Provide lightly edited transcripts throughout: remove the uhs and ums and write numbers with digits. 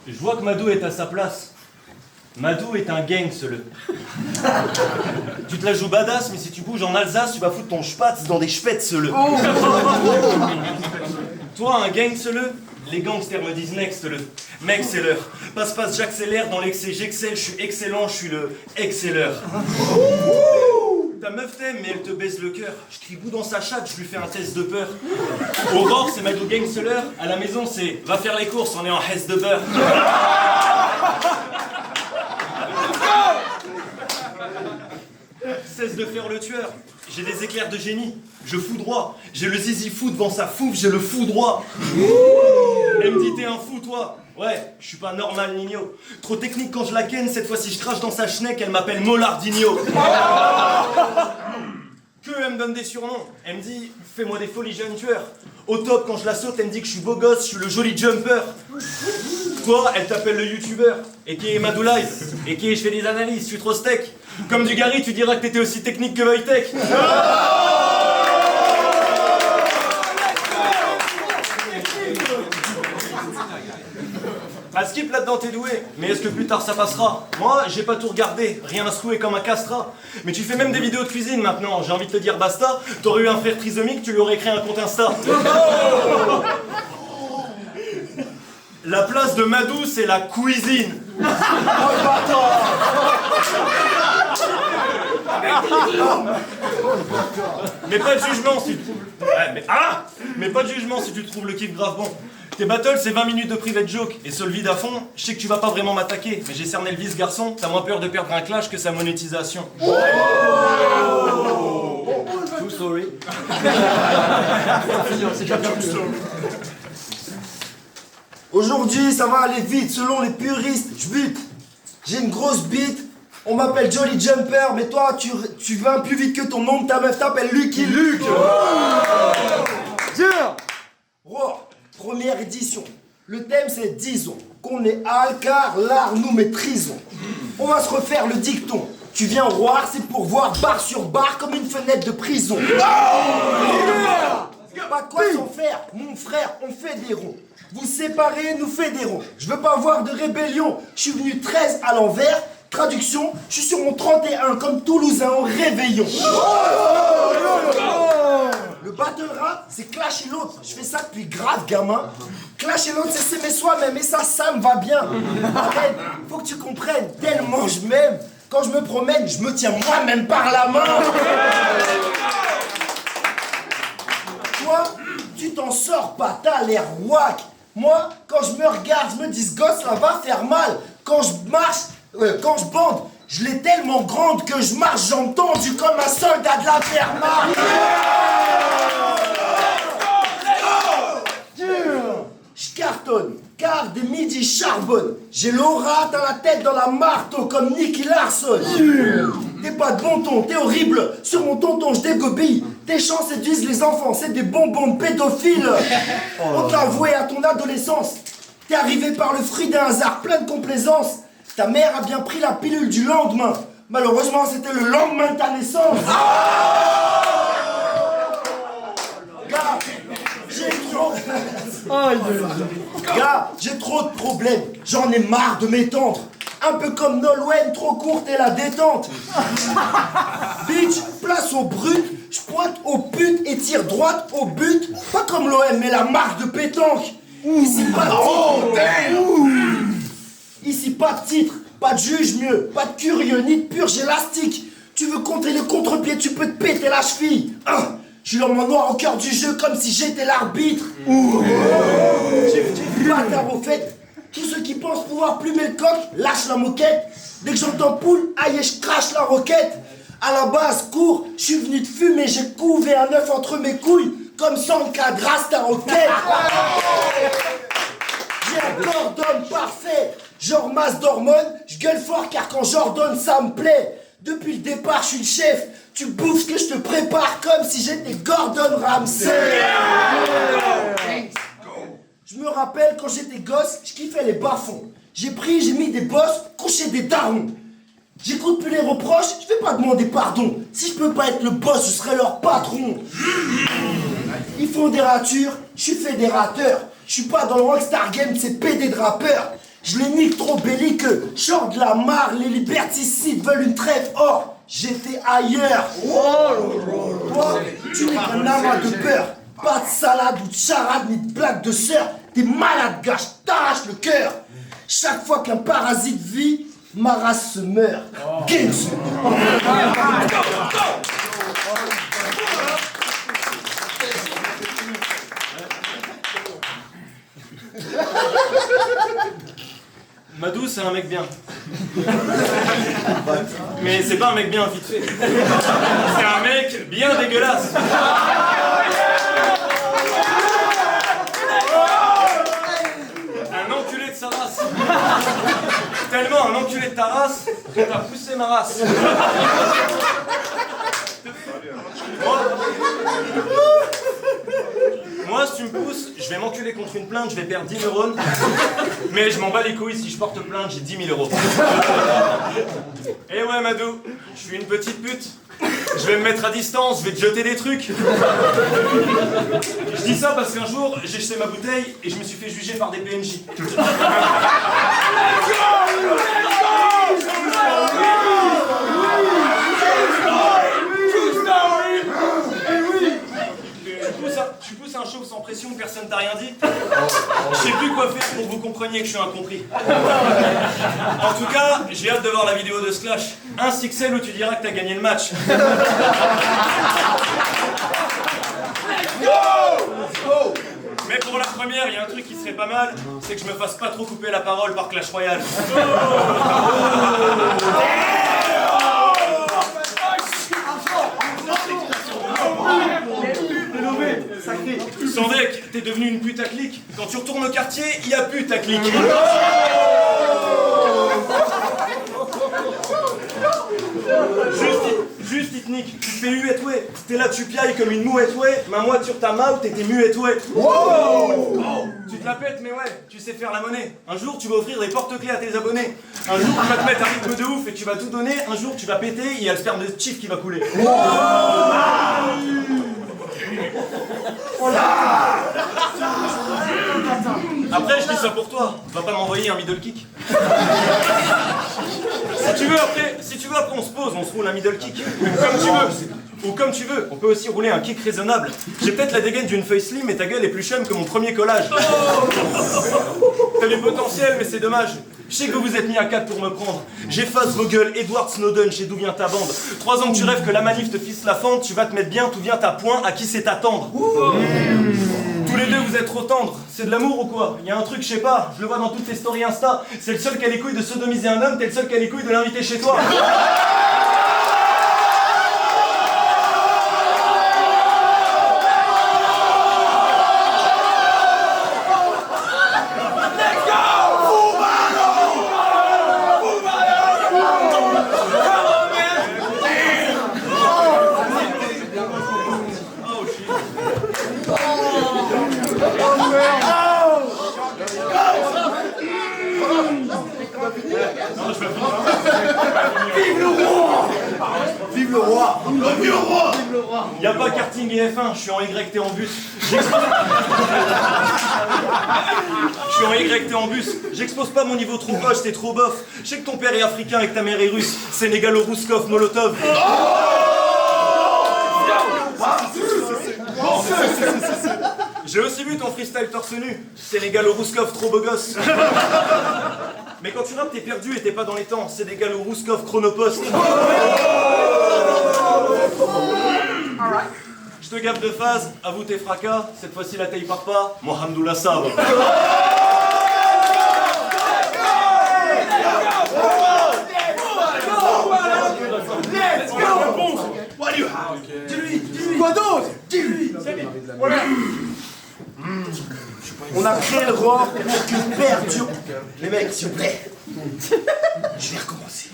Je vois que Madou est à sa place. Madou est un gangster. Tu te la joues badass, mais si tu bouges en Alsace, tu vas foutre ton spatz dans des spätzle. Toi, un gangster, les gangsters me disent next le. Mec, c'est l'heure. Passe, j'accélère dans l'excès, j'excelle, je suis excellent, je suis le excelleur. Ta meuf t'aime, mais elle te baise le cœur. Je crie bout dans sa chatte, je lui fais un test de peur. Aurore, c'est Madou gangster. À la maison, c'est va faire les courses, on est en hesse de beurre. Cesse de faire le tueur. J'ai des éclairs de génie. Je fous droit. J'ai le zizi fou devant sa fouffe, j'ai le fou droit. Elle me dit t'es un fou toi. Ouais, je suis pas normal Nino. Trop technique quand je la ken, cette fois-ci je crache dans sa schneck, elle m'appelle Molardinho. Que elle me donne des surnoms. Elle me dit fais-moi des folies jeune tueur. Au top quand je la saute, elle me dit que je suis beau gosse, je suis le joli jumper. Toi, elle t'appelle le youtubeur. Et qui est Madou Live. Et qui est je fais des analyses, je suis trop steak. Comme du Gary, tu diras que t'étais aussi technique que Wojtek. À skip là-dedans t'es doué, mais est-ce que plus tard ça passera? Moi j'ai pas tout regardé, rien à secouer comme un castrat. Mais tu fais même des vidéos de cuisine maintenant, j'ai envie de te dire basta. T'aurais eu un frère trisomique, tu lui aurais créé un compte Insta. La place de Madou c'est la cuisine. Mais pas de jugement si tu trouves... Mais pas de jugement si tu trouves le kiff grave bon. Tes battles, c'est 20 minutes de private joke. Et sur le vide à fond, je sais que tu vas pas vraiment m'attaquer. Mais j'ai cerné le vice garçon, t'as moins peur de perdre un clash que sa monétisation. Oh too sorry. C'est déjà bien. Aujourd'hui, ça va aller vite, selon les puristes, je bute. J'ai une grosse bite, on m'appelle Jolly Jumper, mais toi, tu vas plus vite que ton nom de ta meuf t'appelle Lucky Luke. Tiens. Première édition. Le thème, c'est disons qu'on est hal car l'art nous maîtrisons. On va se refaire le dicton. Tu viens voir, c'est pour voir barre sur barre comme une fenêtre de prison. Pas quoi s'en faire, mon frère, on fait des ronds. Vous séparez, nous fédérons. Je veux pas voir de rébellion. Je suis venu 13 à l'envers. Traduction, je suis sur mon 31 comme Toulousain au réveillon. Le battle rap, c'est clasher l'autre. Je fais ça depuis grave gamin. Clasher l'autre, c'est s'aimer soi-même. Et ça me va bien. Arrête, faut que tu comprennes. Tellement je m'aime. Quand je me promène, je me tiens moi-même par la main. Toi, tu t'en sors pas, t'as l'air wack. Moi, quand je me regarde, je me dis ce gosse, ça va faire mal. Quand je marche, quand je bande, je l'ai tellement grande que je marche jambes tendues comme un soldat de la Wehrmacht. Je cartonne, car des midis charbonne. J'ai l'aura, t'as la tête dans la marteau comme Nicky Larson. T'es pas de bon ton, t'es horrible. Sur mon tonton, je dégobille. Tes chants séduisent les enfants, c'est des bonbons de pédophiles. On t'a voué à ton adolescence. T'es arrivé par le fruit d'un hasard plein de complaisance. Ta mère a bien pris la pilule du lendemain. Malheureusement, c'était le lendemain de ta naissance. Gars, j'ai trop de problèmes. J'en ai marre de m'étendre. Un peu comme Nolwenn, trop courte et la détente. Bitch, place au brut. Je pointe au pute et tire droite au but. Pas comme l'OM, mais la marque de pétanque. Ici, pas de titre. Ici, pas de titre, pas de juge mieux, pas de curieux, ni de purge élastique. Tu veux contrer le contre-pied, tu peux te péter la cheville. Je suis l'homme en noir au cœur du jeu comme si j'étais l'arbitre. Bâtard au fait. Tous ceux qui pensent pouvoir plumer le coq, lâchent la moquette. Dès que j'entends poule, aïe, je crache la roquette. À la base, cours, je suis venu de fumer, j'ai couvé un œuf entre mes couilles, comme Sanka grâce ta roquette. J'ai un corps d'homme parfait, genre masse d'hormones, je gueule fort car quand j'ordonne ça me plaît. Depuis le départ, je suis le chef, tu bouffes ce que je te prépare comme si j'étais Gordon Ramsay. Je me rappelle quand j'étais gosse, je kiffais les bas-fonds. J'ai mis des bosses, couché des darons. J'écoute plus les reproches, je vais pas demander pardon. Si je peux pas être le boss, je serai leur patron. Ils font des ratures, je suis fédérateur. Je suis pas dans le rockstar game, c'est PD de rappeur. Je les nique trop belliqueux. Genre de la marre, les liberticides veulent une trêve. Or, j'étais ailleurs. Toi, tu n'es qu'un amas de peur. Pas de salade ou de charade, ni de blague de sœur. T'es malade, gars, je t'arrache le cœur. Chaque fois qu'un parasite vit, ma race se meurt. Games. Madou, c'est un mec bien. Mais c'est pas un mec bien vite fait. C'est un mec bien dégueulasse. Un enculé de sa race. Tellement un enculé de ta race que t'as poussé ma race. Moi, si tu me pousses, je vais m'enculer contre une plainte, je vais perdre 10 neurones. Mais je m'en bats les couilles, si je porte plainte, j'ai 10 000 euros. Eh ouais, Madou, je suis une petite pute. Je vais me mettre à distance, je vais te jeter des trucs. Je dis ça parce qu'un jour, j'ai jeté ma bouteille et je me suis fait juger par des PNJ. Tu pousses un chauve sans pression, personne t'a rien dit. Je sais plus quoi faire pour que vous compreniez que je suis incompris. En tout cas, j'ai hâte de voir la vidéo de Sklash, ainsi que celle où tu diras que t'as gagné le match. Mais pour la première, il y a un truc qui serait pas mal, c'est que je me fasse pas trop couper la parole par Clash Royale. Sandek, t'es devenu une putaclic. Quand tu retournes au quartier, il y a putaclic. Juste Itnik, tu te fais huette ouais. T'es là, tu piailles comme une mouette ouais. Ma moiture ta mouth, t'étais muette ouais. Tu te la pètes, mais ouais, tu sais faire la monnaie. Un jour, tu vas offrir des porte-clés à tes abonnés. Un jour, tu vas te mettre un rythme de ouf et tu vas tout donner. Un jour, tu vas péter, il y a le sperme de Chief qui va couler. Après, je dis ça pour toi. Va pas m'envoyer un middle kick. Si tu veux, après on se pose, on se roule un middle kick. Comme tu veux. Ou comme tu veux, on peut aussi rouler un kick raisonnable. J'ai peut-être la dégaine d'une feuille slim, mais ta gueule est plus chum que mon premier collage. T'as du potentiel, mais c'est dommage. Je sais que vous vous êtes mis à 4 pour me prendre. J'efface vos gueules, Edward Snowden, chez d'où vient ta bande. 3 ans que tu rêves que la manif te fisse la fente, tu vas te mettre bien, tout vient ta poing, à qui c'est t'attendre. Tous les deux vous êtes trop tendres, c'est de l'amour ou quoi? Il y a un truc, je sais pas, je le vois dans toutes tes stories Insta. C'est le seul qui a les couilles de sodomiser un homme, t'es le seul qui a les couilles de l'inviter chez toi. Vive le roi! Vive le roi! Y a pas karting et F1, je suis en YT en bus. Je suis en YT en bus. J'expose pas mon niveau trop poche, t'es trop bof. Je sais que ton père est africain et que ta mère est russe. Sénégalo-Rouskov, Molotov. J'ai aussi vu ton freestyle torse nu. Sénégalo-Rouskov, trop beau gosse. Mais quand tu rappes, t'es perdu et t'es pas dans les temps. Sénégalo-Rouskov, chronopost. Je te gaffe de phase, avoue tes fracas. Cette fois-ci la taille part pas. Mohamdoullah Sab. Dis-lui! Quoi d'autre? Dis-lui! On a créé le roi pour que perdure. Les mecs, s'il vous plaît. Je vais recommencer.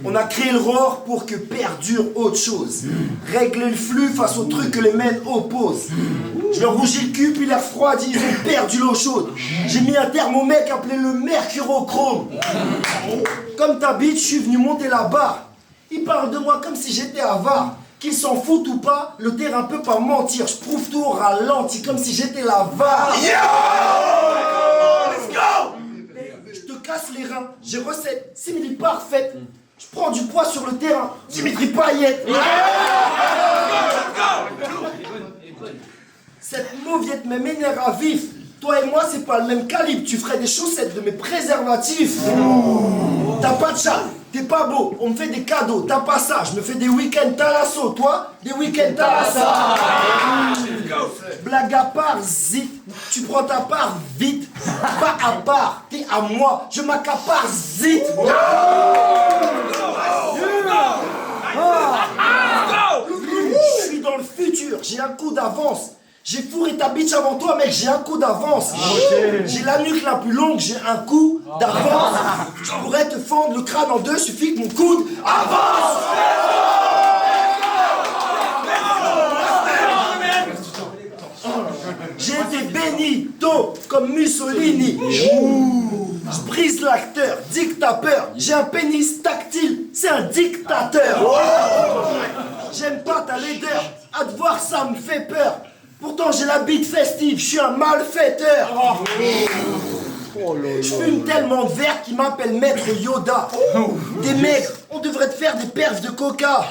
On a créé le roar pour que perdure autre chose. Régler le flux face aux trucs que les mènes opposent. Je leur rougis le cul puis l'air refroidi, ils ont perdu l'eau chaude. J'ai mis un terme au mec appelé le mercurochrome. Comme ta bitch, je suis venu monter la barre. Ils parlent de moi comme si j'étais avare. Qu'ils s'en foutent ou pas, le terrain peut pas mentir. Je prouve tout au ralenti comme si j'étais la VAR. casse les reins. J'ai recette, simili parfaite. Je prends du poids sur le terrain. Dimitri Payet. Cette mauviette me m'énerve à vif. Toi et moi, c'est pas le même calibre. Tu ferais des chaussettes de mes préservatifs. T'as pas de chat, t'es pas beau. On me fait des cadeaux, t'as pas ça. Je me fais des week-ends Talasso. Toi, des week-ends Talassa. Blague à part, zit. Tu prends ta part vite. Pas à part, t'es à moi. Je m'accapare, zit. Je suis dans le futur, j'ai un coup d'avance. J'ai fourré ta bitch avant toi, mec, j'ai un coup d'avance. J'ai la nuque la plus longue, j'ai un coup d'avance. Je pourrais te fendre le crâne en deux, suffit que mon coude avance. J'ai été béni tôt comme Mussolini. Je brise l'acteur, dictateur. J'ai un pénis tactile, c'est un dictateur. J'aime pas ta laideur, à te voir ça me fait peur. Pourtant j'ai la bite festive, je suis un malfaiteur. Je fume tellement de verre qu'ils m'appellent Maître Yoda. T'es maigre, on devrait te faire des perfs de coca.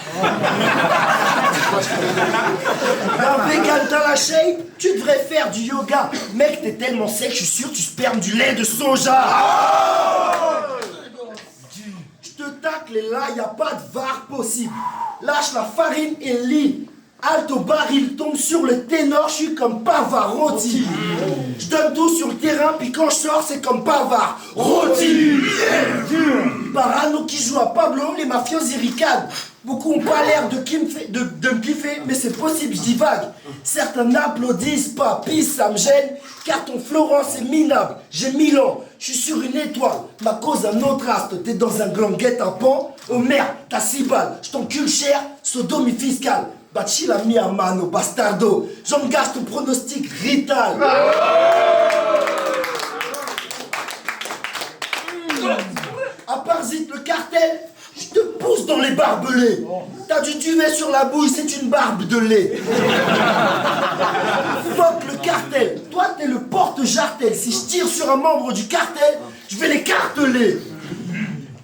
Un vegan t'as la shape, tu devrais faire du yoga. Mec, t'es tellement sec, je suis sûr que tu spermes du lait de soja. Je te tacle et là, y a pas de var possible. Lâche la farine et lit. Halte au baril, tombe sur le ténor, je suis comme Pavarotti. Je donne tout sur le terrain, puis quand je sors, c'est comme Pavarotti. Parano qui joue à Pablo, les mafiosi ricanent. Beaucoup ont pas l'air de me kiffer, mais c'est possible, je divague. Certains n'applaudissent pas, pis ça me gêne, car ton Florence est minable. J'ai 1000 ans, je suis sur une étoile, ma cause un autre astre. T'es dans un grand guet-apens, oh merde, t'as 6 balles, je t'encule cher, sodomie fiscale. Bachi la mi a mano, bastardo. J'engage ton pronostic rital. À part zit le cartel, je te pousse dans les barbelés. T'as du duvet sur la bouille, c'est une barbe de lait. Fuck le cartel. Toi, t'es le porte-jartel. Si je tire sur un membre du cartel, je vais les carteler.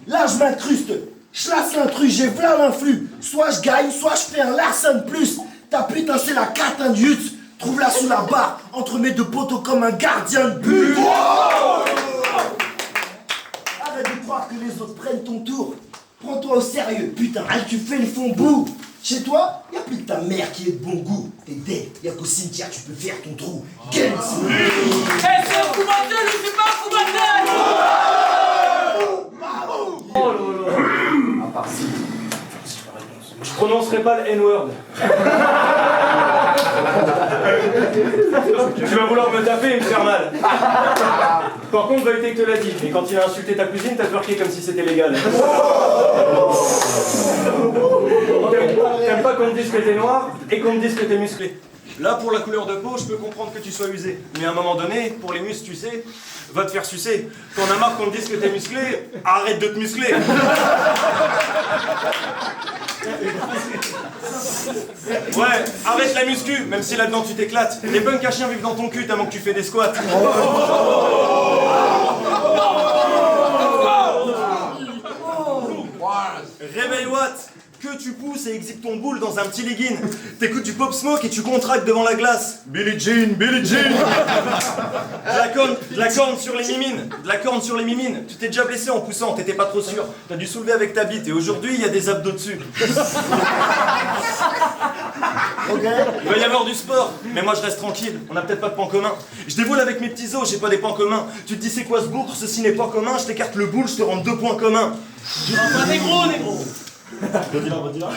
Là, je m'incruste. Je lasse l'intrus, j'ai v'là l'influx. Soit je gagne, soit je fais un Larsen plus. Ta putain, c'est la catin de Hutz. Trouve-la sous la barre, entre mes deux poteaux comme un gardien de but. Arrête de croire que les autres prennent ton tour. Prends-toi au sérieux, putain, tu fais le fond bout. Chez toi, y a plus que ta mère qui est de bon goût. T'es dead, y a qu'au cimetière tu peux faire ton trou. Quel c'est un coup mortel, je suis pas un coup mortel. Oh là là. À part si. Je prononcerai pas le N-word. Tu vas vouloir me taper et me faire mal. Par contre, Wojtek te l'a dit. Et quand il a insulté ta cuisine, t'as twerké comme si c'était légal. T'aimes pas qu'on te dise que t'es noir et qu'on te dise que t'es musclé. Là, pour la couleur de peau, je peux comprendre que tu sois usé. Mais à un moment donné, pour les muscles, tu sais, va te faire sucer. Quand on a marre qu'on te dise que t'es musclé, arrête de te muscler. Ouais, arrête la muscu, même si là-dedans tu t'éclates. Les punks à chiens vivent dans ton cul tellement que tu fais des squats. Réveille Watt, que tu pousses et exhibe ton boule dans un petit legging. T'écoutes du pop smoke et tu contractes devant la glace. Billie Jean, Billie Jean. De la corne sur les mimines. De la corne sur les mimines. Tu t'es déjà blessé en poussant, t'étais pas trop sûr. T'as dû soulever avec ta bite et aujourd'hui il y a des abdos dessus. Ok. Il va y avoir du sport, mais moi je reste tranquille, on a peut-être pas de points communs. Je dévoile avec mes petits os, j'ai pas des points communs. Tu te dis c'est quoi ce bourre, ceci n'est pas commun, je t'écarte le boule, je te rends 2 points communs. Tu diras pas négro, négro.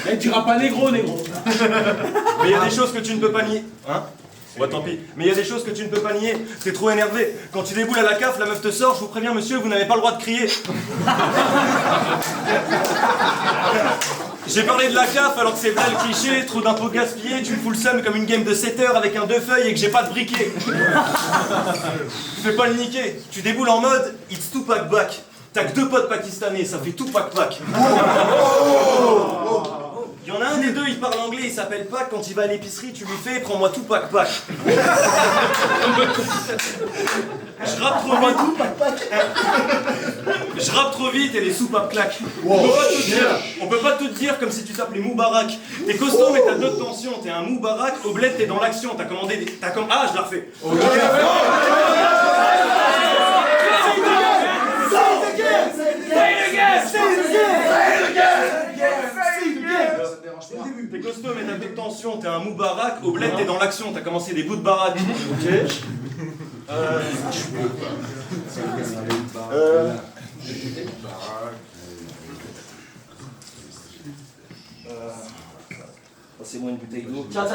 Eh, tu diras pas négro, négro. Mais il y a des choses que tu ne peux pas nier. Hein? Ouais, tant pis. Mais il y a des choses que tu ne peux pas nier. T'es trop énervé. Quand tu déboules à la CAF, la meuf te sort, je vous préviens monsieur, vous n'avez pas le droit de crier. J'ai parlé de la CAF alors que c'est vrai le cliché, trop d'impôts gaspillés, tu me fous le seum comme une game de 7 heures avec un 2 feuilles et que j'ai pas de briquet. Fais pas le niquer, tu déboules en mode it's Tupac back. T'as que 2 potes pakistanais, ça fait Tupac pack. Il y en a un des deux, il parle anglais, il s'appelle Pac, quand il va à l'épicerie, tu lui fais prends-moi Tupac pack. Je rappe trop vite. Je rappe trop vite et les soupapes claquent. On peut pas tout te dire comme si tu t'appelais Moubarak. T'es costaud mais t'as d'autres tensions. T'es un Moubarak, au bled t'es dans l'action. T'as commandé des... Ah, je la refais. T'es costaud mais t'as d'autres tensions. T'es un Moubarak, au bled t'es dans l'action. T'as commencé des bouts de baraque. Ok. Passez-moi une bouteille d'eau. Tiens.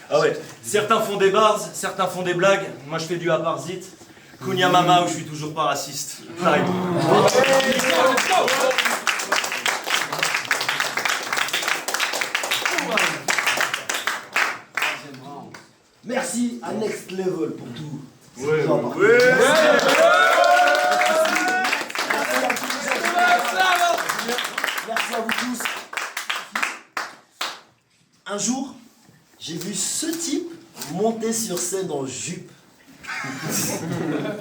Ah ouais, certains font des bars, certains font des blagues. Moi je fais du aparzit. Kunya Mama où je suis toujours pas raciste. Pareil. Merci à Next Level pour tout. Merci à vous tous. Un jour, j'ai vu ce type monter sur scène en jupe.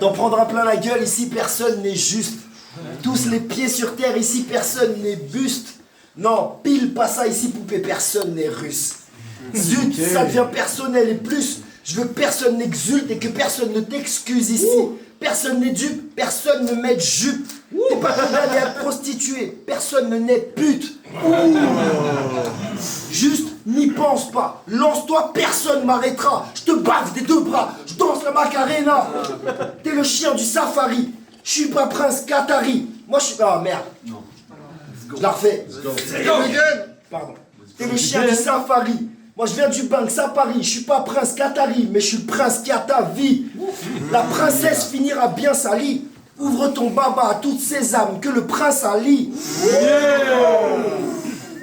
T'en prendras plein la gueule, ici personne n'est juste. Tous les pieds sur terre, ici personne n'est buste. Non, pile pas ça, ici poupée, personne n'est russe. Zut, ça devient personnel et plus, je veux que personne n'exulte et que personne ne t'excuse ici. Personne n'est dupe, personne ne met de jupe. T'es pas condamné à te prostituer, personne ne naît pute. Juste, n'y pense pas, lance-toi, personne m'arrêtera. Je te bave des deux bras, je danse la Macarena. T'es le chien du safari, je suis pas prince Qatari. Moi je suis... Ah merde. Non. Je la refais. Pardon. T'es le chien du safari. Moi je viens du Banks à Paris, je suis pas prince Qatari, mais je suis le prince qui a ta vie. La princesse finira bien sa lit. Ouvre ton baba à toutes ces âmes que le prince a lit.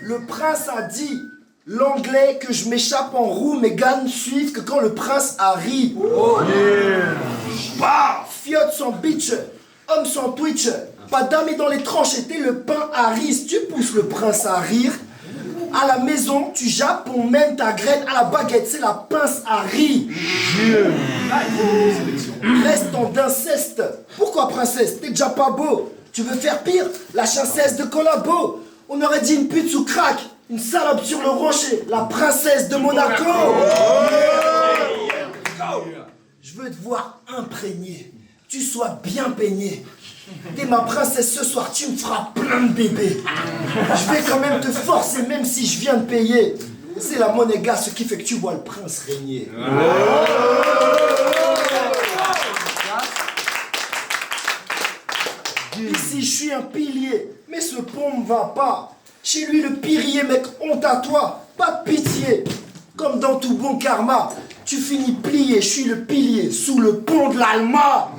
Le prince a dit, l'anglais que je m'échappe en roue, mes gars ne suivent que quand le prince arrive. Bah, fiotte sans bitch, homme sans twitch, pas d'amis dans les tranchées, t'es le pain à riz, tu pousses le prince à rire. À la maison, tu jappes, on mène ta graine à la baguette, c'est la pince à riz. Restant d'inceste. Pourquoi princesse? T'es déjà pas beau. Tu veux faire pire? La chassesse de collabo. On aurait dit une pute sous crack. Une salope sur le rocher. La princesse de Monaco. Je veux te voir imprégné. Tu sois bien peigné. T'es ma princesse ce soir, tu me feras plein de bébés. Je vais quand même te forcer, même si je viens de payer. C'est la monnaie gars, ce qui fait que tu vois le prince régner. Ici, je suis un pilier, mais ce pont me va pas. Chez lui, le pirier, mec, honte à toi. Pas de pitié. Comme dans tout bon karma, tu finis plié, je suis le pilier, sous le pont de l'Alma.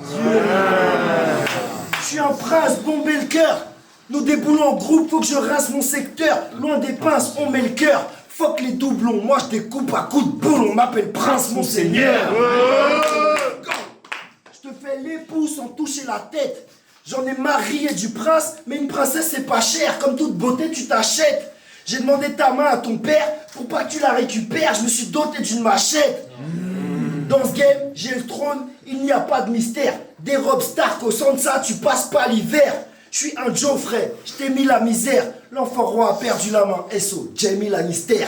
Je suis un prince, bomber le cœur. Nous déboulons en groupe, faut que je rince mon secteur. Loin des pinces, on met le cœur. Fuck les doublons, moi je découpe à coups de boule. On m'appelle prince, monseigneur. Je te fais l'époux sans toucher la tête. J'en ai marié du prince, mais une princesse c'est pas cher. Comme toute beauté, tu t'achètes. J'ai demandé ta main à ton père pour pas que tu la récupères. Je me suis doté d'une machette. Dans ce game, j'ai le trône, il n'y a pas de mystère. Des robes Stark au sang de ça, tu passes pas l'hiver. Je suis un Geoffrey, je t'ai mis la misère. L'enfant roi a perdu la main, SO, Jamie Lannister.